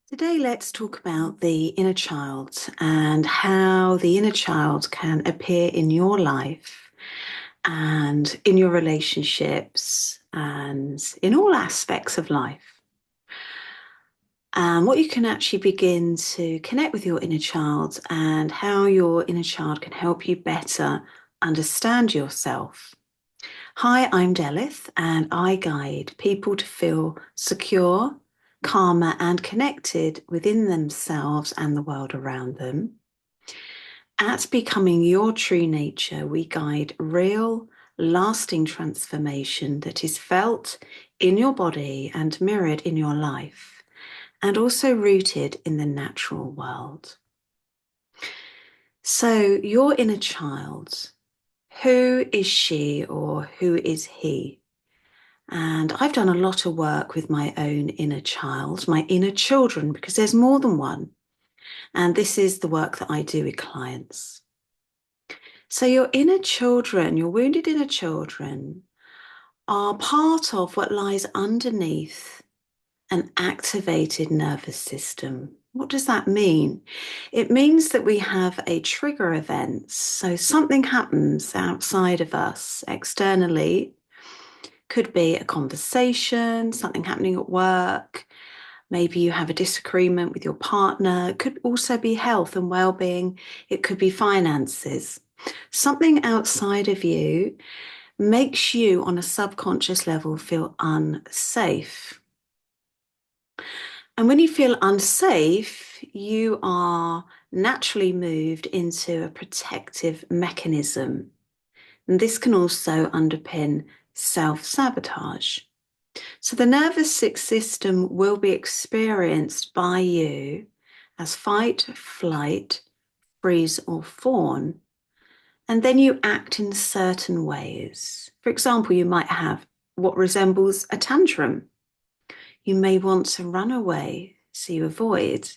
Today, let's talk about the inner child and how the inner child can appear in your life and in your relationships and in all aspects of life. And what you can actually begin to connect with your inner child and how your inner child can help you better understand yourself. Hi, I'm Delyth, and I guide people to feel secure, calmer, and connected within themselves and the world around them. At Becoming Your True Nature, we guide real, lasting transformation that is felt in your body and mirrored in your life, and also rooted in the natural world. So, your inner child, who is she or who is he? And I've done a lot of work with my own inner child, my inner children, because there's more than one. And this is the work that I do with clients. So your inner children, your wounded inner children, are part of what lies underneath an activated nervous system. What does that mean? It means that we have a trigger event. So something happens outside of us, externally. Could be a conversation, something happening at work. Maybe you have a disagreement with your partner. It could also be health and well-being. It could be finances. Something outside of you makes you on a subconscious level feel unsafe. And when you feel unsafe, you are naturally moved into a protective mechanism. And this can also underpin self-sabotage. So the nervous system will be experienced by you as fight, flight, freeze, or fawn. And then you act in certain ways. For example, you might have what resembles a tantrum. You may want to run away, so you avoid.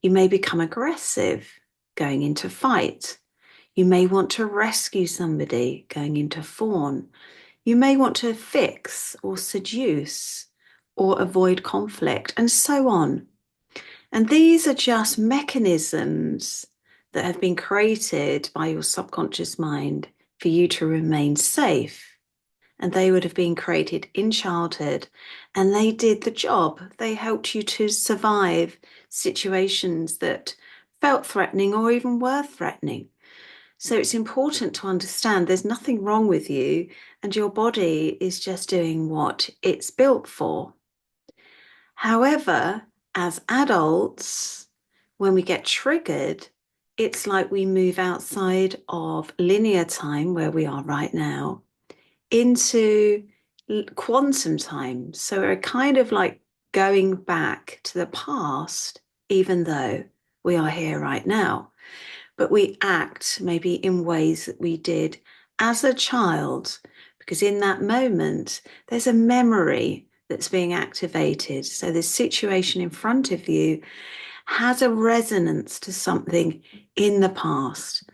You may become aggressive, going into fight. You may want to rescue somebody, going into fawn. You may want to fix or seduce or avoid conflict, and so on. And these are just mechanisms that have been created by your subconscious mind for you to remain safe. And they would have been created in childhood, and they did the job. They helped you to survive situations that felt threatening or even were threatening. So it's important to understand there's nothing wrong with you, and your body is just doing what it's built for. However, as adults, when we get triggered, it's like we move outside of linear time, where we are right now, into quantum time. So we're kind of like going back to the past, even though we are here right now. But we act maybe in ways that we did as a child, because in that moment, there's a memory that's being activated. So the situation in front of you has a resonance to something in the past.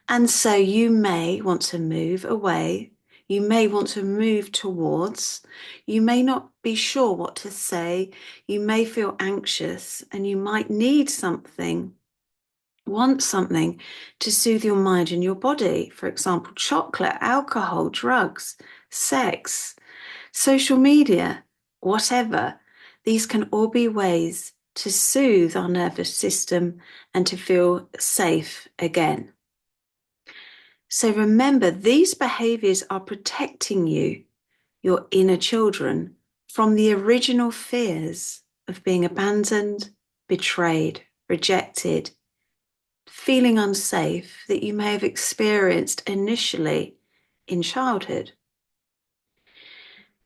And so you may want to move away. You may want to move towards. You may not be sure what to say. You may feel anxious, and you might need something, want something to soothe your mind and your body. For example, chocolate, alcohol, drugs, sex, social media, whatever. These can all be ways to soothe our nervous system and to feel safe again. So remember, these behaviors are protecting you, your inner children, from the original fears of being abandoned, betrayed, rejected, feeling unsafe that you may have experienced initially in childhood.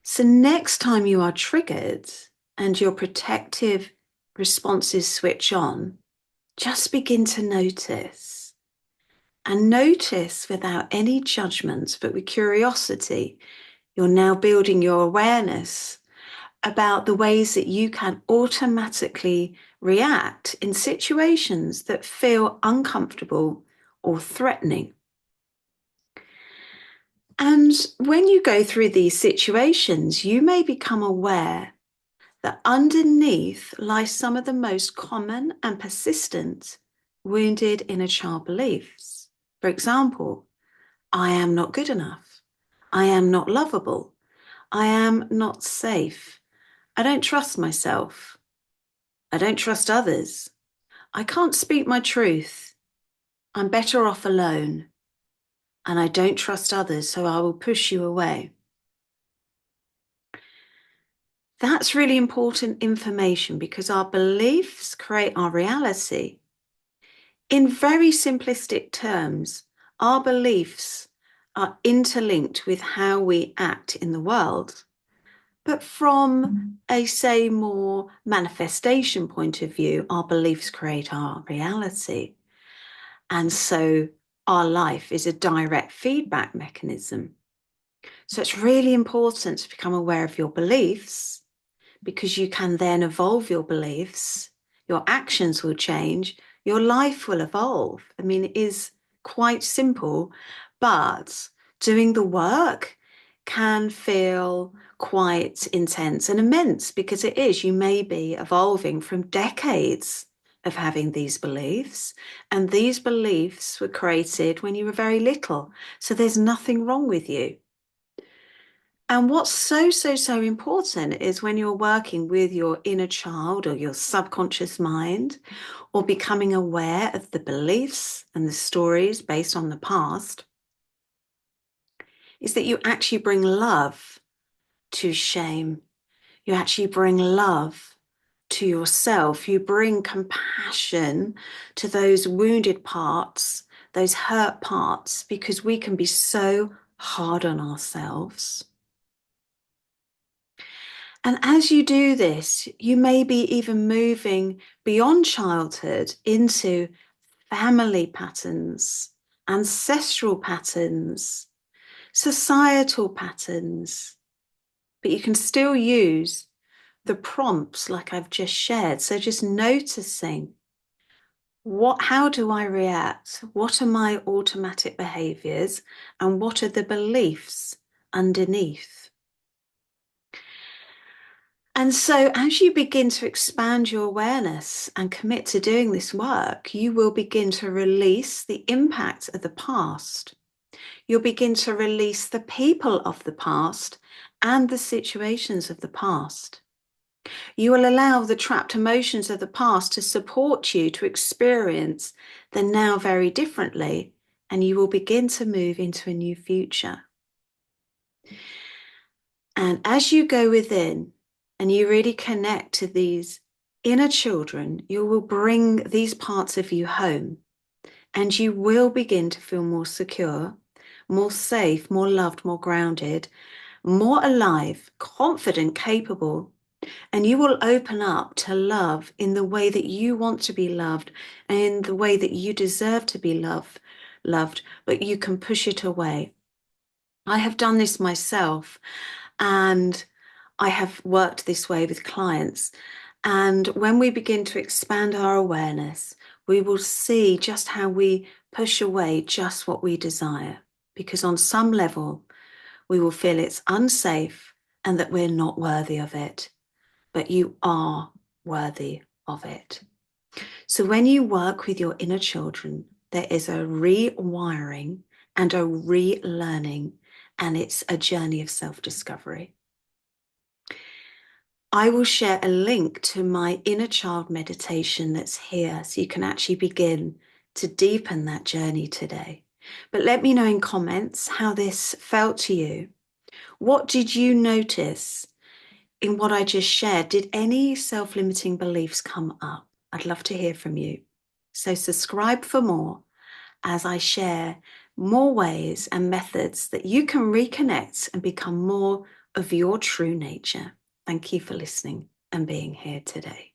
So next time you are triggered and your protective responses switch on, just begin to notice. And notice without any judgment, but with curiosity. You're now building your awareness about the ways that you can automatically react in situations that feel uncomfortable or threatening. And when you go through these situations, you may become aware that underneath lie some of the most common and persistent wounded inner child beliefs. For example, I am not good enough. I am not lovable. I am not safe. I don't trust myself. I don't trust others. I can't speak my truth. I'm better off alone. And I don't trust others, so I will push you away. That's really important information because our beliefs create our reality. In very simplistic terms, our beliefs are interlinked with how we act in the world. But from a, say, more manifestation point of view, our beliefs create our reality. And so our life is a direct feedback mechanism. So it's really important to become aware of your beliefs, because you can then evolve your beliefs, your actions will change, your life will evolve. I mean, it is quite simple, but doing the work can feel quite intense and immense, because it is. You may be evolving from decades of having these beliefs, and these beliefs were created when you were very little. So there's nothing wrong with you. And what's so important is when you're working with your inner child or your subconscious mind, or becoming aware of the beliefs and the stories based on the past, is that you actually bring love to shame. You actually bring love to yourself. You bring compassion to those wounded parts, those hurt parts, because we can be so hard on ourselves. And as you do this, you may be even moving beyond childhood into family patterns, ancestral patterns, societal patterns, but you can still use the prompts like I've just shared. So just noticing, how do I react? What are my automatic behaviors? And what are the beliefs underneath? And so as you begin to expand your awareness and commit to doing this work, you will begin to release the impact of the past. You'll begin to release the people of the past and the situations of the past. You will allow the trapped emotions of the past to support you to experience the now very differently, and you will begin to move into a new future. And as you go within and you really connect to these inner children, you will bring these parts of you home, and you will begin to feel more secure, more safe, more loved, more grounded, more alive, confident, capable. And you will open up to love in the way that you want to be loved and in the way that you deserve to be loved, but you can push it away. I have done this myself, and I have worked this way with clients. And when we begin to expand our awareness, we will see just how we push away just what we desire. Because on some level, we will feel it's unsafe and that we're not worthy of it. But you are worthy of it. So when you work with your inner children, there is a rewiring and a relearning, and it's a journey of self-discovery. I will share a link to my inner child meditation that's here, so you can actually begin to deepen that journey today. But let me know in comments how this felt to you. What did you notice in what I just shared? Did any self-limiting beliefs come up? I'd love to hear from you. So subscribe for more as I share more ways and methods that you can reconnect and become more of your true nature. Thank you for listening and being here today.